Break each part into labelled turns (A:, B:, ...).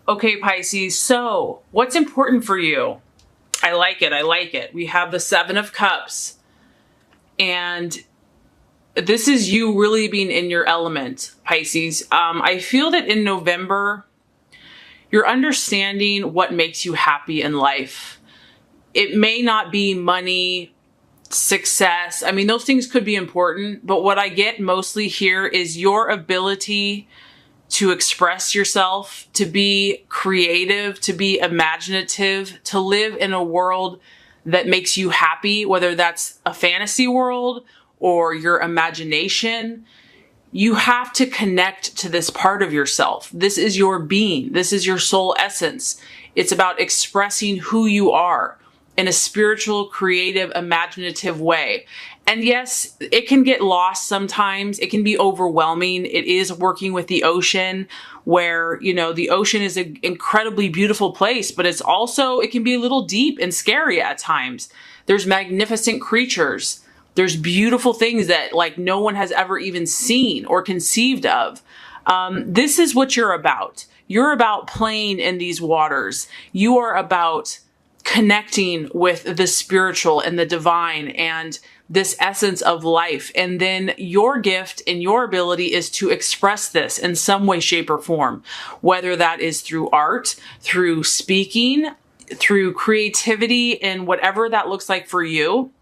A: Okay, Pisces, so what's important for you? I like it. I like it. We have the Seven of Cups, and this is you really being in your element, Pisces. I feel that in November, you're understanding what makes you happy in life. It may not be money, success. I mean, those things could be important, but what I get mostly here is your ability to express yourself, to be creative, to be imaginative, to live in a world that makes you happy, whether that's a fantasy world or your imagination. You have to connect to this part of yourself. This is your being. This is your soul essence. It's about expressing who you are in a spiritual, creative, imaginative way. And yes, it can get lost sometimes. It can be overwhelming. It is working with the ocean where, you know, the ocean is an incredibly beautiful place, but it's also, it can be a little deep and scary at times. There's magnificent creatures. There's beautiful things that like no one has ever even seen or conceived of. This is what you're about. You're about playing in these waters. You are about connecting with the spiritual and the divine and this essence of life. And then your gift and your ability is to express this in some way, shape, or form, whether that is through art, through speaking, through creativity, and whatever that looks like for you.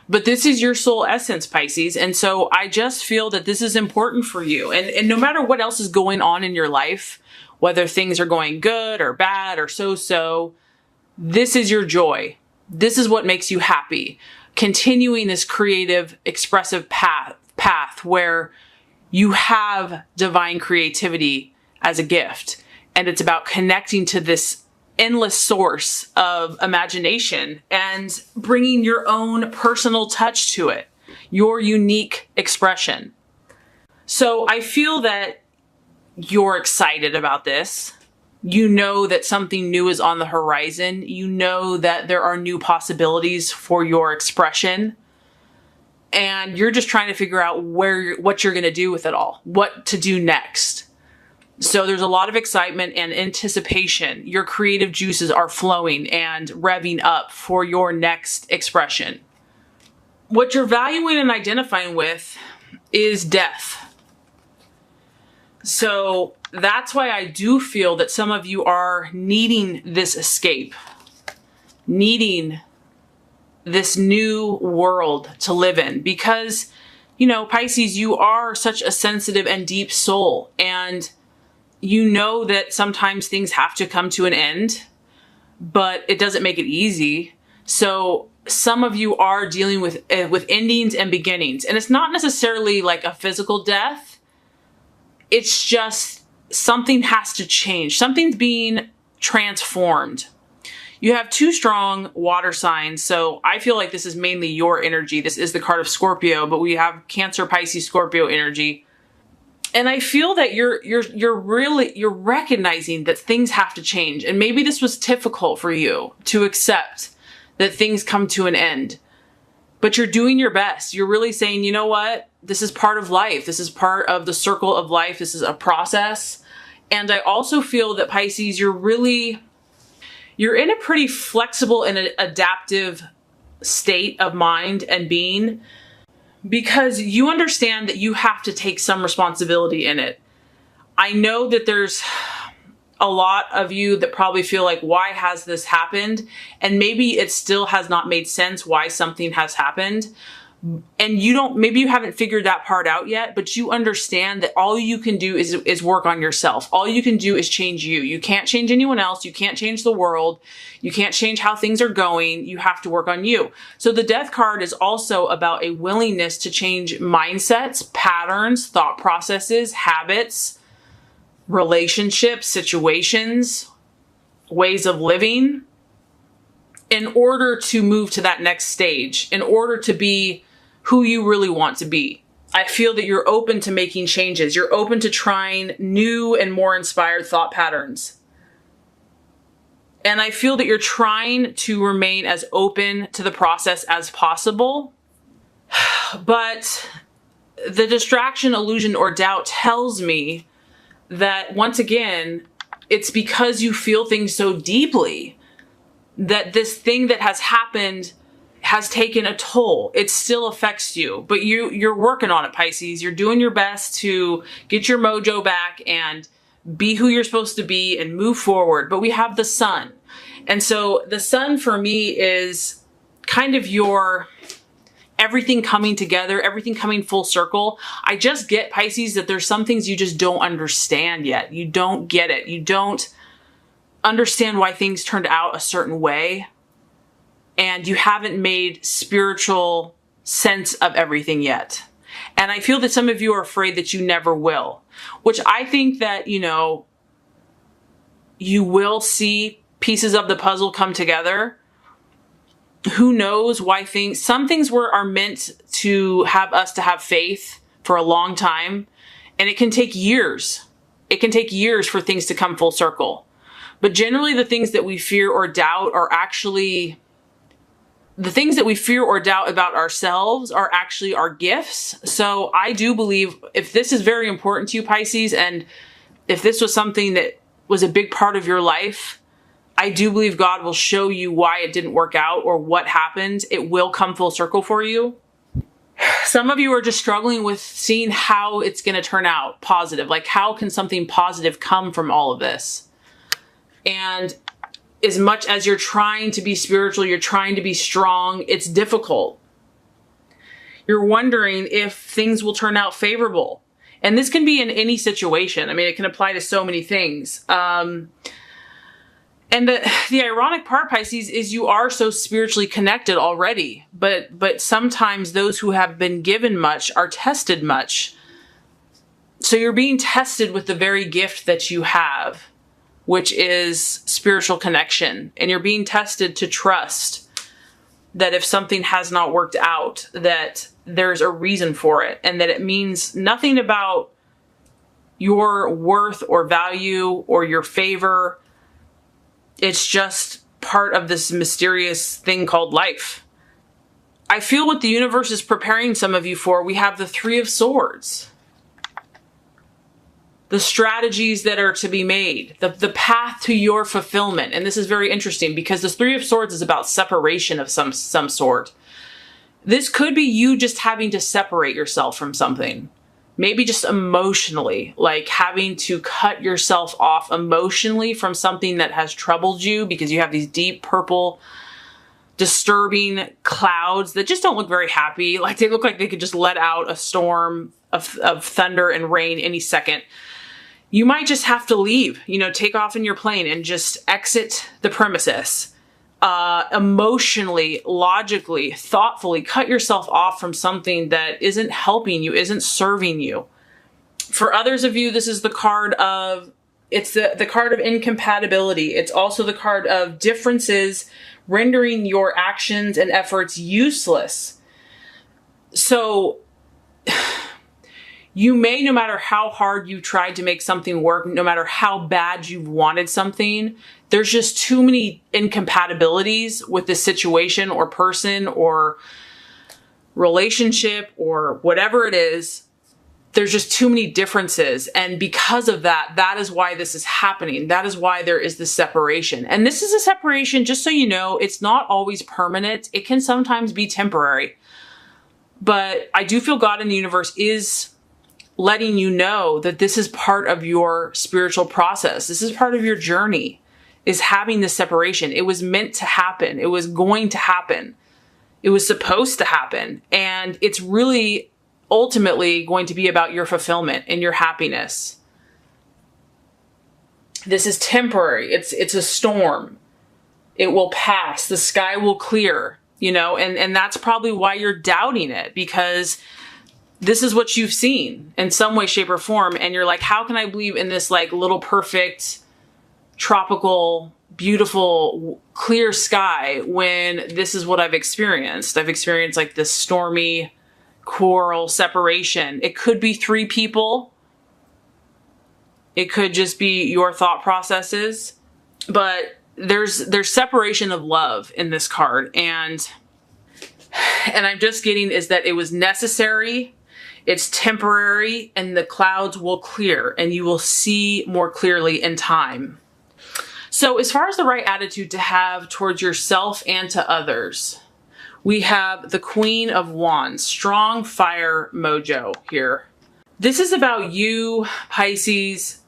A: But this is your soul essence, Pisces. And so I just feel that this is important for you. And no matter what else is going on in your life, whether things are going good or bad or so-so, this is your joy. This is what makes you happy. Continuing this creative, expressive path where you have divine creativity as a gift. And it's about connecting to this endless source of imagination and bringing your own personal touch to it, your unique expression. So I feel that you're excited about this. You know that something new is on the horizon. You know that there are new possibilities for your expression. And you're just trying to figure out what you're going to do with it all, what to do next. So there's a lot of excitement and anticipation. Your creative juices are flowing and revving up for your next expression. What you're valuing and identifying with is death. So that's why I do feel that some of you are needing this escape, needing this new world to live in because, you know, Pisces, you are such a sensitive and deep soul, and you know that sometimes things have to come to an end, but it doesn't make it easy. So some of you are dealing with endings and beginnings, and it's not necessarily like a physical death. It's just something has to change. Something's being transformed. You have two strong water signs, so I feel like this is mainly your energy. This is the card of Scorpio, but we have Cancer, Pisces, Scorpio energy. And I feel that you're recognizing that things have to change. And maybe this was difficult for you to accept that things come to an end. But you're doing your best. You're really saying, you know what? This is part of life. This is part of the circle of life. This is a process. And I also feel that Pisces, you're in a pretty flexible and adaptive state of mind and being, because you understand that you have to take some responsibility in it. I know that there's a lot of you that probably feel like, why has this happened? And maybe it still has not made sense why something has happened. And maybe you haven't figured that part out yet, but you understand that all you can do is work on yourself. All you can do is change you. You can't change anyone else. You can't change the world. You can't change how things are going. You have to work on you. So the Death card is also about a willingness to change mindsets, patterns, thought processes, habits, relationships, situations, ways of living, in order to move to that next stage, in order to be who you really want to be. I feel that you're open to making changes. You're open to trying new and more inspired thought patterns. And I feel that you're trying to remain as open to the process as possible. But the distraction, illusion, or doubt tells me that, once again, it's because you feel things so deeply that this thing that has happened has taken a toll. It still affects you, but you're working on it, Pisces. You're doing your best to get your mojo back and be who you're supposed to be and move forward. But we have the sun. And so the sun for me is kind of your everything coming together, everything coming full circle. I just get, Pisces, that there's some things you just don't understand yet. You don't get it. You don't understand why things turned out a certain way. And you haven't made spiritual sense of everything yet. And I feel that some of you are afraid that you never will, which I think that, you know, you will see pieces of the puzzle come together. Who knows why some things are meant to have us to have faith for a long time. And it can take years. It can take years for things to come full circle. But generally the things that we fear or doubt are actually, the things that we fear or doubt about ourselves are actually our gifts. So I do believe if this is very important to you, Pisces, and if this was something that was a big part of your life, I do believe God will show you why it didn't work out or what happened. It will come full circle for you. Some of you are just struggling with seeing how it's going to turn out positive. Like, how can something positive come from all of this? And as much as you're trying to be spiritual, you're trying to be strong, it's difficult. You're wondering if things will turn out favorable. And this can be in any situation. I mean, it can apply to so many things. And the ironic part, Pisces, is you are so spiritually connected already. But sometimes those who have been given much are tested much. So you're being tested with the very gift that you have, which is spiritual connection. And you're being tested to trust that if something has not worked out, that there's a reason for it, and that it means nothing about your worth or value or your favor. It's just part of this mysterious thing called life. I feel what the universe is preparing some of you for. We have the Three of Swords. The strategies that are to be made, the path to your fulfillment. And this is very interesting because the Three of Swords is about separation of some sort. This could be you just having to separate yourself from something. Maybe just emotionally, like having to cut yourself off emotionally from something that has troubled you because you have these deep purple, disturbing clouds that just don't look very happy. Like they look like they could just let out a storm of thunder and rain any second. You might just have to leave, you know, take off in your plane and just exit the premises. Emotionally, logically, thoughtfully cut yourself off from something that isn't helping you, isn't serving you. For others of you, this is the card of, it's the card of incompatibility. It's also the card of differences rendering your actions and efforts useless. So you may, no matter how hard you tried to make something work, no matter how bad you wanted something, there's just too many incompatibilities with the situation or person or relationship or whatever it is. There's just too many differences. And because of that, that is why this is happening. That is why there is this separation. And this is a separation, just so you know, it's not always permanent. It can sometimes be temporary. But I do feel God in the universe is letting you know that this is part of your spiritual process. This is part of your journey, is having this separation. It was meant to happen. It was going to happen. It was supposed to happen. And it's really ultimately going to be about your fulfillment and your happiness. This is temporary. It's a storm. It will pass. The sky will clear, you know, and that's probably why you're doubting it, because this is what you've seen in some way, shape, or form. And you're like, how can I believe in this like little perfect, tropical, beautiful, clear sky when this is what I've experienced? I've experienced like this stormy quarrel, separation. It could be three people. It could just be your thought processes. But there's separation of love in this card. And I'm just getting is that it was necessary. It's temporary, and the clouds will clear and you will see more clearly in time. So as far as the right attitude to have towards yourself and to others, we have the Queen of Wands, strong fire mojo here. This is about you, Pisces,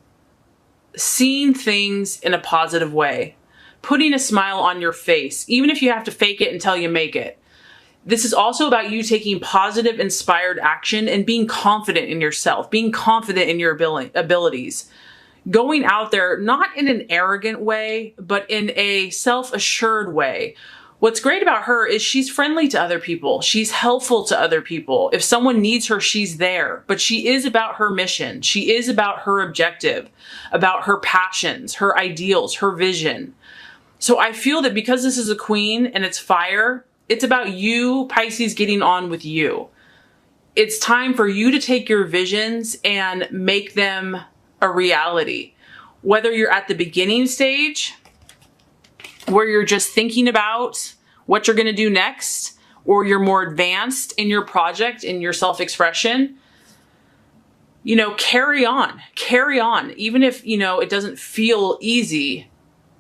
A: seeing things in a positive way, putting a smile on your face, even if you have to fake it until you make it. This is also about you taking positive, inspired action and being confident in yourself, being confident in your abilities. Going out there, not in an arrogant way, but in a self-assured way. What's great about her is she's friendly to other people. She's helpful to other people. If someone needs her, she's there. But she is about her mission. She is about her objective, about her passions, her ideals, her vision. So I feel that because this is a queen and it's fire, it's about you, Pisces, getting on with you. It's time for you to take your visions and make them a reality. Whether you're at the beginning stage, where you're just thinking about what you're going to do next, or you're more advanced in your project, in your self-expression, carry on. Even if, it doesn't feel easy.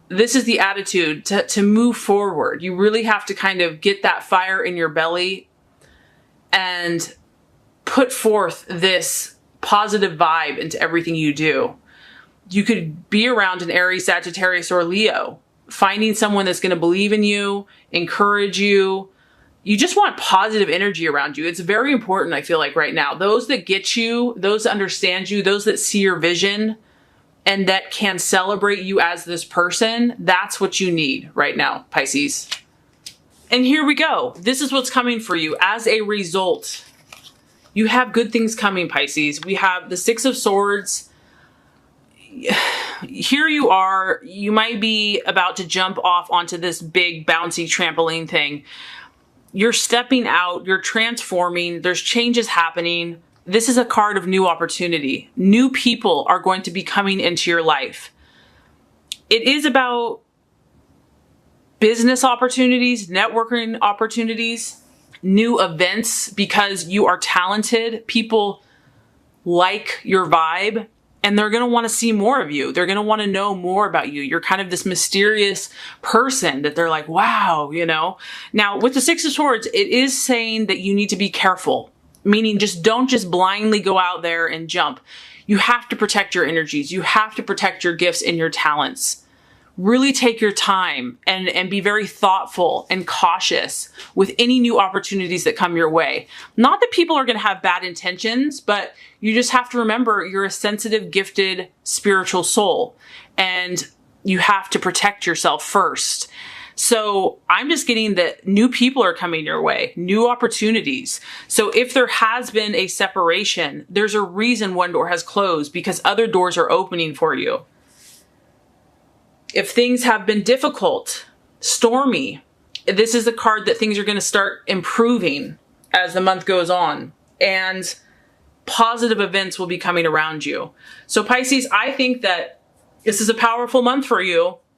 A: This is the attitude to move forward. You really have to kind of get that fire in your belly and put forth this positive vibe into everything you do. You could be around an Aries, Sagittarius, or Leo, finding someone that's going to believe in you, encourage you. You just want positive energy around you. It's very important, I feel like, right now. Those that get you, those that understand you, those that see your vision, and that can celebrate you as this person, that's what you need right now, Pisces. And here we go. This is what's coming for you. As a result, you have good things coming, Pisces. We have the Six of Swords. Here you are. You might be about to jump off onto this big bouncy trampoline thing. You're stepping out. You're transforming. There's changes happening. This is a card of new opportunity. New people are going to be coming into your life. It is about business opportunities, networking opportunities, new events, because you are talented. People like your vibe, and they're going to want to see more of you. They're going to want to know more about you. You're kind of this mysterious person that they're like, wow, Now, with the Six of Swords, it is saying that you need to be careful. Meaning don't just blindly go out there and jump. You have to protect your energies. You have to protect your gifts and your talents. Really take your time and be very thoughtful and cautious with any new opportunities that come your way. Not that people are going to have bad intentions, but you just have to remember you're a sensitive, gifted, spiritual soul, and you have to protect yourself first. So I'm just getting that new people are coming your way, new opportunities. So if there has been a separation, there's a reason one door has closed, because other doors are opening for you. If things have been difficult, stormy, this is the card that things are going to start improving as the month goes on, and positive events will be coming around you. So Pisces, I think that this is a powerful month for you.